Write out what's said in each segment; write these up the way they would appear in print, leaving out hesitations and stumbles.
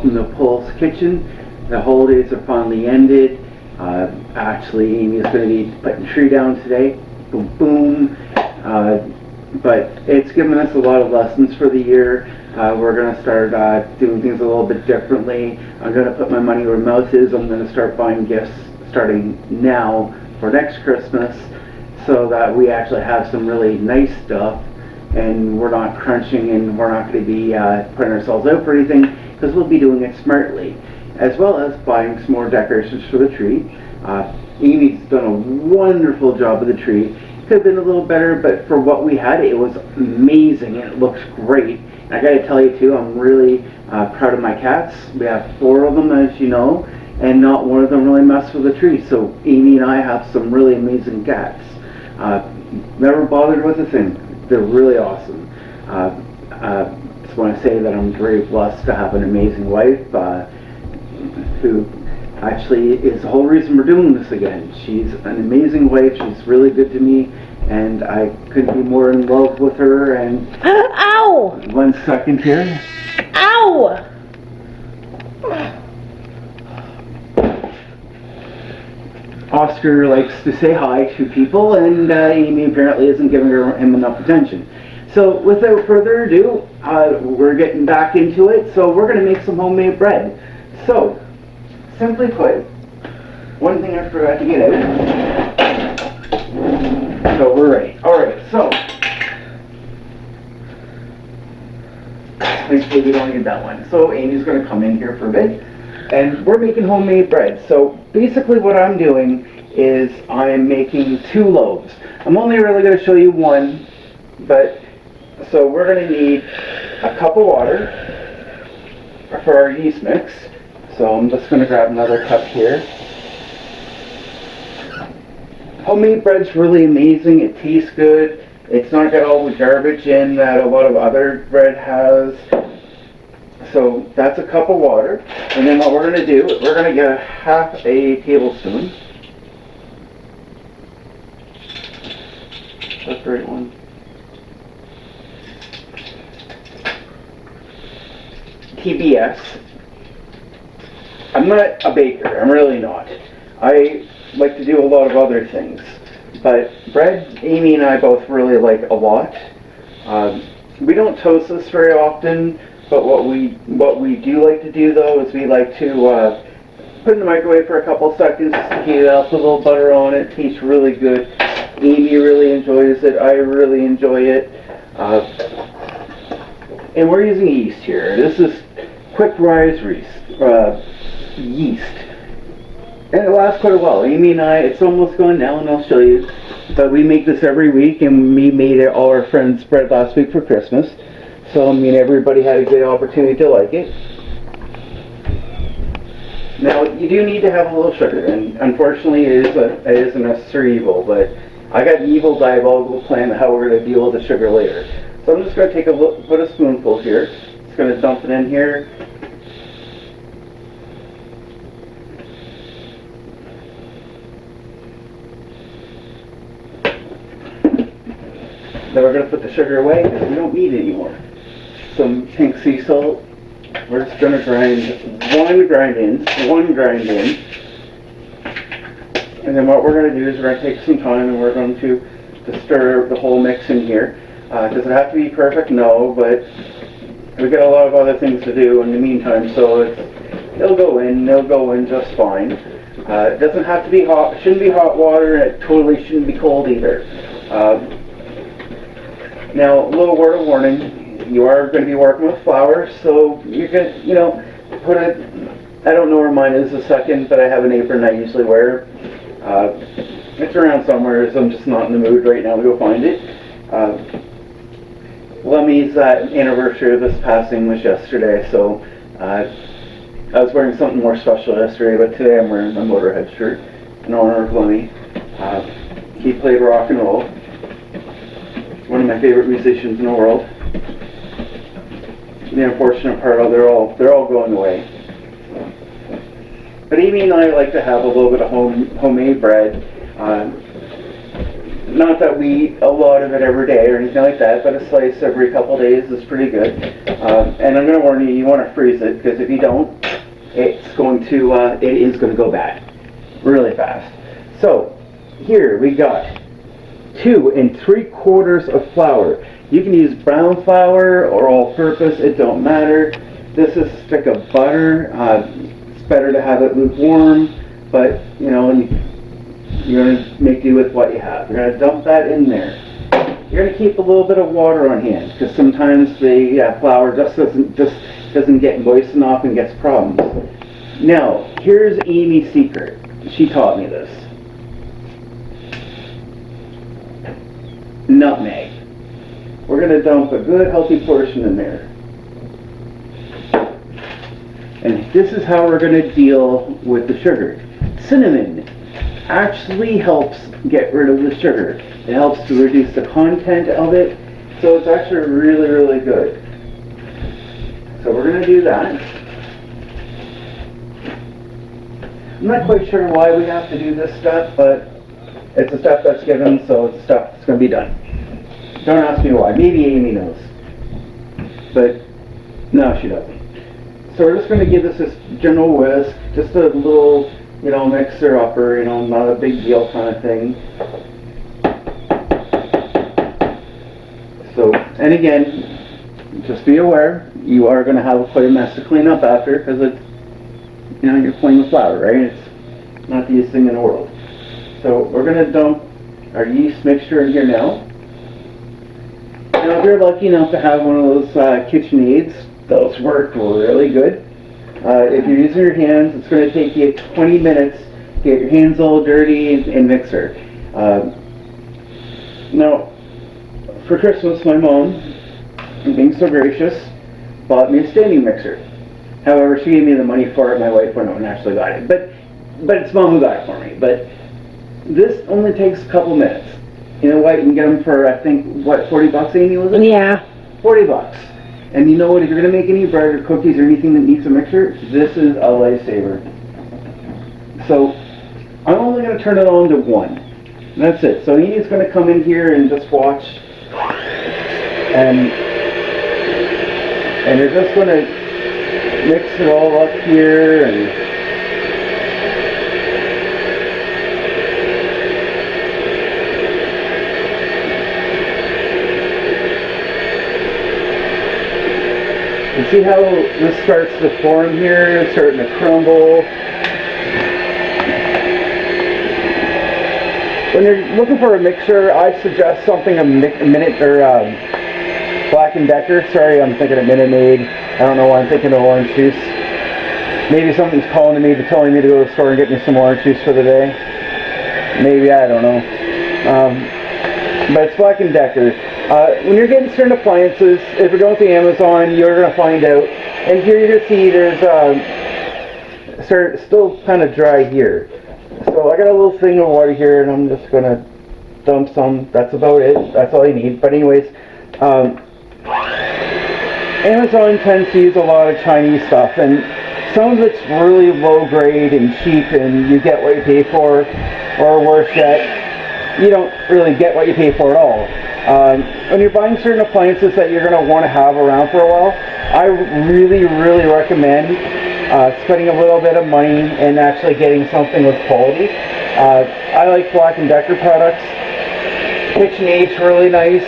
welcome to Poul's Kitchen. The holidays are finally ended. Actually, Amy's going to be putting the tree down today. Boom, boom. But it's given us a lot of lessons for the year. We're going to start doing things a little bit differently. I'm going to put my money where my mouth is. I'm going to start buying gifts starting now for next Christmas, so that we actually have some really nice stuff, and we're not crunching, and we're not going to be putting ourselves out for anything, because we'll be doing it smartly, as well as buying some more decorations for the tree. Amy's done a wonderful job with the tree. Could have been a little better, but for what we had, it was amazing, and it looks great. And I got to tell you too, I'm really proud of my cats. We have 4 of them, as you know, and not one of them really messed with the tree. So Amy and I have some really amazing cats. Never bothered with a thing. They're really awesome. Just want to say that I'm very blessed to have an amazing wife who actually is the whole reason we're doing this again. She's an amazing wife. She's really good to me, and I couldn't be more in love with her. And ow! 1 second here. Ow! Oscar likes to say hi to people, and Amy apparently isn't giving him enough attention. So without further ado, we're getting back into it. So we're going to make some homemade bread. So, simply put, one thing I forgot to get out. So we're ready. Alright, so thankfully we don't need that one. So Amy's going to come in here for a bit, and we're making homemade bread. So basically what I'm doing is I'm making 2 loaves. I'm only really going to show you one, but so we're going to need a cup of water for our yeast mix. So I'm just going to grab another cup here. Homemade bread's really amazing. It tastes good. It's not got all the garbage in that a lot of other bread has. So that's a cup of water. And then what we're going to do, we're going to get half a tablespoon. That's the right one. TBS. I'm not a baker, I'm really not. I like to do a lot of other things. But bread, Amy and I both really like a lot. We don't toast this very often, but what we do like to do though is we like to put it in the microwave for a couple seconds just to heat it up, put a little butter on it. It tastes really good. Amy really enjoys it, I really enjoy it. And we're using yeast here. This is quick rise yeast. And it lasts quite a while. Amy and I, it's almost gone now, and I'll show you. But we make this every week, and we made it all our friends' bread last week for Christmas. So, I mean, everybody had a good opportunity to like it. Now, you do need to have a little sugar, and unfortunately it is a necessary evil, but I got an evil diabolical plan of how we're going to deal with the sugar later. So I'm just going to take put a spoonful here. Just going to dump it in here. Then we're going to put the sugar away because we don't need it anymore. Some pink sea salt. We're just going to grind one grind in. And then what we're going to do is we're going to take some time and we're going to stir the whole mix in here. Does it have to be perfect? No, but we've got a lot of other things to do in the meantime, so it'll go in just fine. It doesn't have to be hot. It shouldn't be hot water, and it totally shouldn't be cold either. Now, a little word of warning, you are going to be working with flour, so you can, put it, I don't know where mine is a second, but I have an apron I usually wear. It's around somewhere, so I'm just not in the mood right now to go find it. Lemmy's anniversary of this passing was yesterday, so I was wearing something more special yesterday, but today I'm wearing my Motorhead shirt in honor of Lemmy. He played rock and roll. One of my favorite musicians in the world. The unfortunate part of they're all going away. But Amy and I like to have a little bit of homemade bread. not that we eat a lot of it every day or anything like that, but a slice every couple days is pretty good. And I'm going to warn you, you want to freeze it, because if you don't, it is going to go bad really fast. So here we got 2 3/4 of flour. You can use brown flour or all-purpose, it don't matter. This is a stick of butter. It's better to have it lukewarm, but you know, you're going to make do with what you have. You're going to dump that in there. You're going to keep a little bit of water on hand, because sometimes the flour just doesn't get moist enough and gets problems. Now, here's Amy's secret. She taught me this. Nutmeg. We're going to dump a good healthy portion in there. And this is how we're going to deal with the sugar. Cinnamon actually helps get rid of the sugar. It helps to reduce the content of it, so it's actually really, really good. So we're going to do that. I'm not quite sure why we have to do this step, but it's a step that's given, so it's a step that's going to be done. Don't ask me why. Maybe Amy knows. But no, she doesn't. So we're just going to give this general whisk, just a little, you know, mixer upper, you know, not a big deal kind of thing. So, and again, just be aware, you are going to have quite a mess to clean up after, because it's, you know, you're playing with flour, right? It's not the easiest thing in the world. So we're going to dump our yeast mixture in here now. Now, if you're lucky enough to have one of those KitchenAids, those work really good. If you're using your hands, it's going to take you 20 minutes to get your hands all dirty and mixer. Now, for Christmas, my mom, being so gracious, bought me a standing mixer. However, she gave me the money for it. My wife went out and actually got it. But it's Mom who got it for me. But this only takes a couple minutes. You know what? You can get them for, I think, what, 40 bucks, Amy, was it? Yeah. 40 bucks. And you know what? If you're going to make any bread or cookies or anything that needs a mixer, this is a lifesaver. So I'm only going to turn it on to 1. That's it. So Amy's going to come in here and just watch. And you're just going to mix it all up here and you see how this starts to form here? It's starting to crumble. When you're looking for a mixer, I suggest something a minute or Black & Decker. Sorry, I'm thinking of Minute Maid. I don't know why I'm thinking of orange juice. Maybe something's calling to me, telling me to go to the store and get me some orange juice for the day. Maybe, I don't know. But it's Black & Decker. When you're getting certain appliances, if you're going to Amazon, you're going to find out. And here you can see there's still kind of dry here. So I got a little thing of water here, and I'm just going to dump some. That's about it. That's all you need. But anyways, Amazon tends to use a lot of Chinese stuff, and some of it's really low grade and cheap, and you get what you pay for, or worse yet, you don't really get what you pay for at all. When you're buying certain appliances that you're going to want to have around for a while, I really, really recommend spending a little bit of money and actually getting something with quality. I like Black & Decker products. KitchenAid's really nice.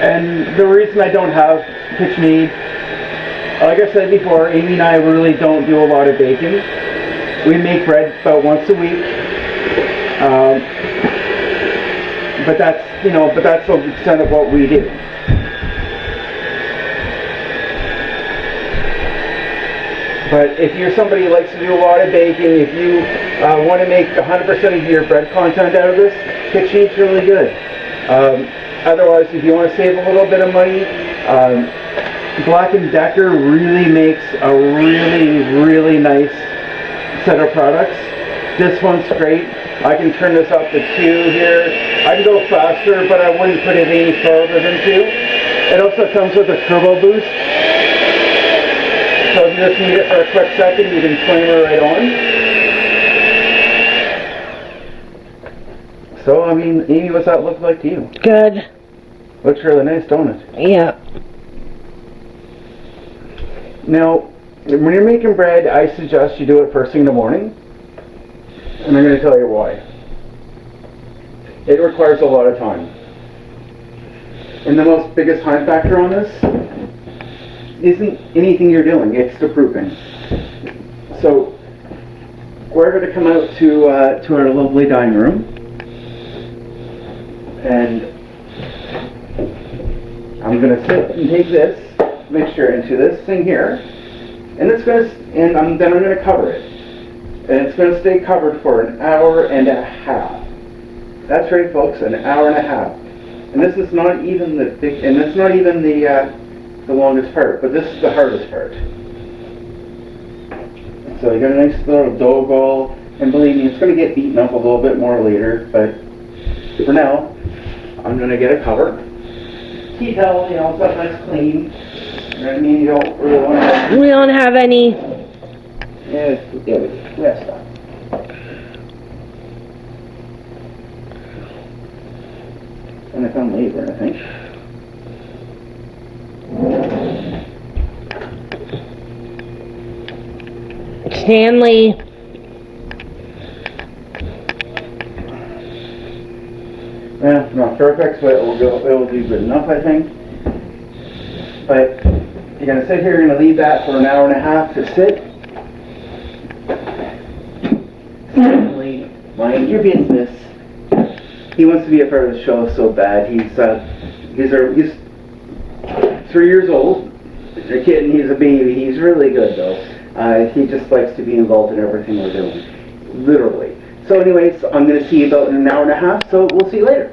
And the reason I don't have KitchenAid, like I said before, Amy and I really don't do a lot of baking. We make bread about once a week. But that's the extent of what we do. But if you're somebody who likes to do a lot of baking, if you want to make 100% of your bread content out of this, KitchenAid's really good. Otherwise, if you want to save a little bit of money, Black & Decker really makes a really, really nice set of products. This one's great. I can turn this up to 2 here. I can go faster, but I wouldn't put it any further than 2. It also comes with a turbo boost. So if you just need it for a quick second, you can slam it right on. So, I mean, Amy, what's that look like to you? Good. Looks really nice, don't it? Yeah. Now, when you're making bread, I suggest you do it first thing in the morning. And I'm going to tell you why. It requires a lot of time. And the most biggest time factor on this isn't anything you're doing, it's the proofing. So, we're going to come out to our lovely dining room. And I'm going to sit and take this mixture into this thing here. And it's going to, then I'm going to cover it. And it's going to stay covered for an hour and a half. That's right, folks, an hour and a half. And this is not even the big, and it's not even the longest part, but this is the hardest part. So you got a nice little dough ball, and believe me, it's going to get beaten up a little bit more later, but for now, I'm going to get a cover. Tea towel, stuff nice clean. You know what I mean? You don't really want to... We don't have any. Yeah, we have stuff. And I found labor, I think. Stanley. Yeah, not perfect, but it will do good enough, I think. But you're going to sit here, you're going to leave that for an hour and a half to sit. Stanley, mind your business. He wants to be a part of the show so bad. He's 3 years old. He's a kid and he's a baby. He's really good though. He just likes to be involved in everything we're doing, literally. So, anyways, I'm going to see you about in an hour and a half. So we'll see you later.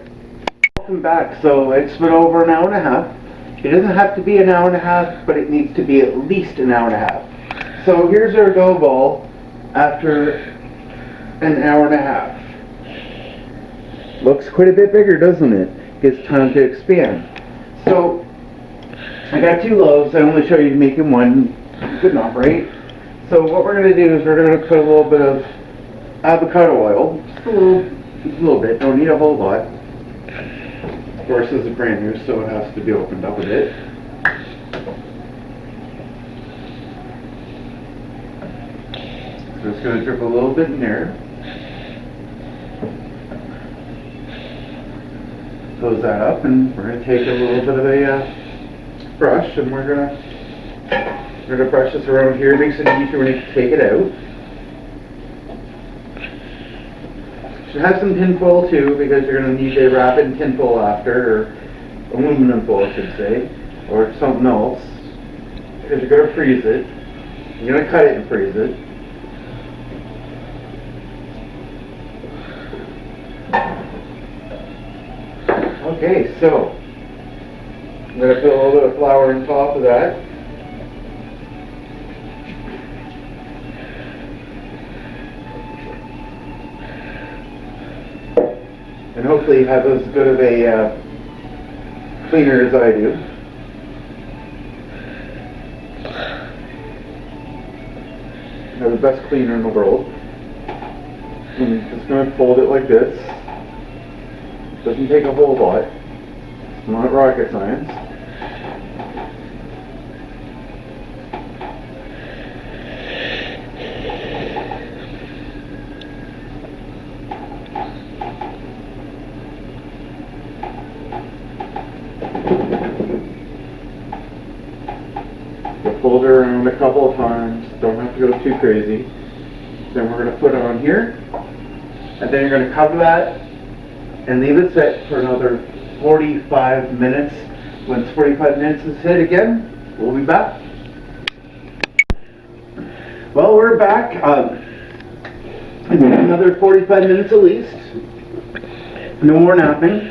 Welcome back. So it's been over an hour and a half. It doesn't have to be an hour and a half, but it needs to be at least an hour and a half. So here's our dough ball after an hour and a half. Looks quite a bit bigger, doesn't it? It's time to expand. So, I got 2 loaves. I only show you making one. Good enough, right? So what we're going to do is we're going to put a little bit of avocado oil. Just a little bit. Don't need a whole lot. Of course, this is brand new, so it has to be opened up a bit. So it's going to drip a little bit in there. Close that up, and we're going to take a little bit of a brush, and we're going to brush this around here. It makes it easier when you take it out. Should have some tin foil too, because you're going to need to wrap it in tin foil after, or aluminum foil, I should say, or something else, because you're going to freeze it. You're going to cut it and freeze it. Okay, so I'm going to put a little bit of flour on top of that. And hopefully you have as good of a cleaner as I do. I have the best cleaner in the world. I'm just going to fold it like this. Doesn't take a whole lot. It's not rocket science. So fold it around a couple of times. Don't have to go too crazy. Then we're going to put it on here. And then you're going to cover that and leave it set for another 45 minutes. Once 45 minutes is hit again, we'll be back. Well, we're back. Another 45 minutes at least. No more napping.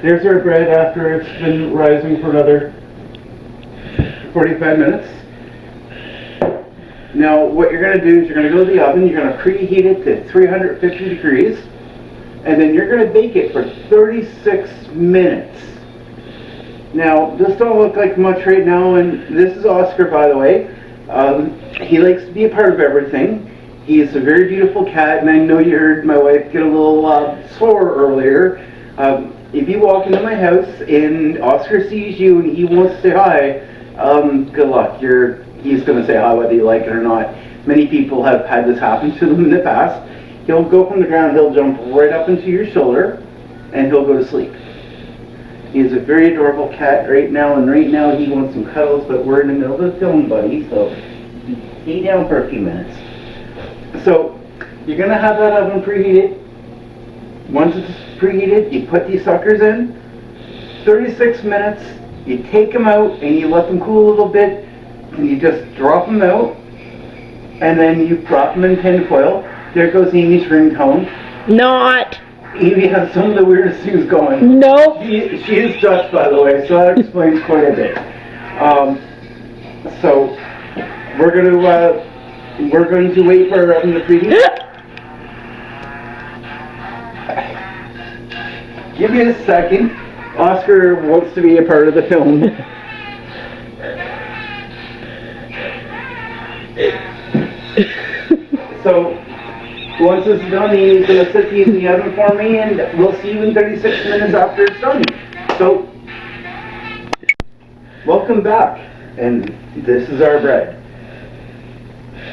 There's our bread after it's been rising for another 45 minutes. Now, what you're going to do is you're going to go to the oven, you're going to preheat it to 350 degrees, and then you're going to bake it for 36 minutes. Now, this don't look like much right now, and this is Oscar, by the way. He likes to be a part of everything. He is a very beautiful cat, and I know you heard my wife get a little sore earlier. If you walk into my house and Oscar sees you and he wants to say hi, good luck. He's going to say hi whether you like it or not. Many people have had this happen to them in the past. He'll go from the ground, he'll jump right up into your shoulder, and he'll go to sleep. He is a very adorable cat right now, and right now he wants some cuddles, but we're in the middle of the film, buddy, so stay down for a few minutes. So, you're going to have that oven preheated. Once it's preheated, you put these suckers in. 36 minutes, you take them out and you let them cool a little bit, and you just drop them out, and then you drop them in tin foil. There goes Amy's ringtone. Not. Amy has some of the weirdest things going. Nope. She is Dutch, by the way, so that explains quite a bit. So, we're going to wait for our oven to preheat. Give me a second. Oscar wants to be a part of the film. So, once this is done, he's going to set these in the oven for me, and we'll see you in 36 minutes after it's done. So, welcome back. And this is our bread.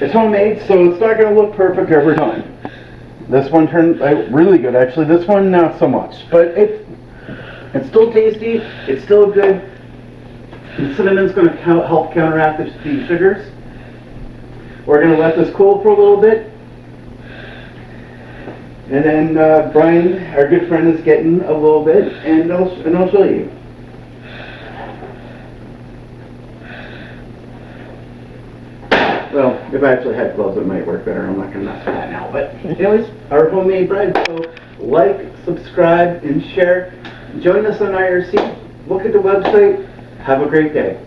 It's homemade, so it's not going to look perfect every time. This one turned out really good, actually. This one, not so much. But it's still tasty. It's still good. The cinnamon's going to help counteract the sugars. We're going to let this cool for a little bit. And then Brian, our good friend, is getting a little bit, and I'll show you. Well, if I actually had gloves, it might work better. I'm not going to mess with that now. But anyways, our homemade bread. So like, subscribe, and share. Join us on IRC. Look at the website. Have a great day.